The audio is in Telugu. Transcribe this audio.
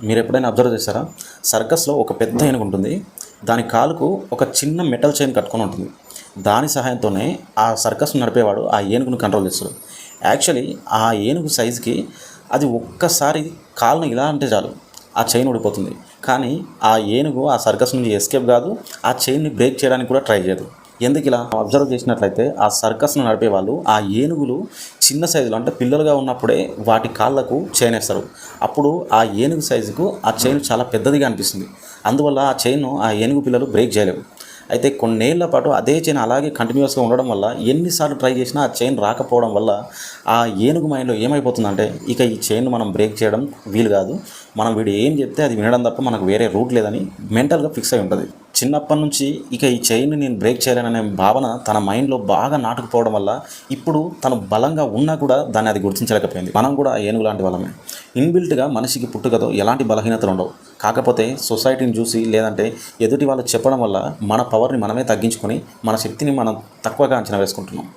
మీరు ఎప్పుడైనా అబ్జర్వ్ చేశారా? సర్కస్లో ఒక పెద్ద ఏనుగు ఉంటుంది. దాని కాలుకు ఒక చిన్న మెటల్ చైన్ కట్టుకొని ఉంటుంది. దాని సహాయంతోనే ఆ సర్కస్ను నడిపేవాడు ఆ ఏనుగును కంట్రోల్ చేస్తాడు. యాక్చువల్లీ ఆ ఏనుగు సైజుకి అది ఒక్కసారి కాలును ఇలా అంటే చాలు ఆ చైన్ ఊడిపోతుంది. కానీ ఆ ఏనుగు ఆ సర్కస్ నుంచి ఎస్కేప్ కాదు, ఆ చైన్ని బ్రేక్ చేయడానికి కూడా ట్రై చేయదు. ఎందుకు ఇలా అబ్జర్వ్ చేసినట్లయితే ఆ సర్కస్ను నడిపే వాళ్ళు ఆ ఏనుగులు చిన్న సైజులో అంటే పిల్లలుగా ఉన్నప్పుడే వాటి కాళ్ళకు చైన్ వేస్తారు. అప్పుడు ఆ ఏనుగు సైజుకు ఆ చైన్ చాలా పెద్దదిగా అనిపిస్తుంది. అందువల్ల ఆ చైన్ను ఆ ఏనుగు పిల్లలు బ్రేక్ చేయలేవు. అయితే కొన్నేళ్ల పాటు అదే చైన్ అలాగే కంటిన్యూస్గా ఉండడం వల్ల ఎన్నిసార్లు ట్రై చేసినా ఆ చైన్ రాకపోవడం వల్ల ఆ ఏనుగు మైండ్లో ఏమైపోతుందంటే ఇక ఈ చైన్ మనం బ్రేక్ చేయడం వీలు కాదు, మనం వీడు ఏం చెప్తే అది వినడం తప్ప మనకు వేరే రూట్ లేదని మెంటల్గా ఫిక్స్ అయి ఉంటుంది. చిన్నప్పటి నుంచి ఇక ఈ చైన్ నేను బ్రేక్ చేయాలనే భావన తన మైండ్లో బాగా నాటుకుపోవడం వల్ల ఇప్పుడు తను బలంగా ఉన్నా కూడా దాన్ని అది గుర్తించలేకపోయింది. మనం కూడా ఏనుగు లాంటి వాళ్ళమే. ఇన్బిల్ట్గా మనిషికి పుట్టుకతో ఎలాంటి బలహీనతలు ఉండవు. కాకపోతే సొసైటీని చూసి లేదంటే ఎదుటి వాళ్ళు చెప్పడం వల్ల మన పవర్ని మనమే తగ్గించుకొని మన శక్తిని మనం తక్కువగా అంచనా వేసుకుంటున్నాం.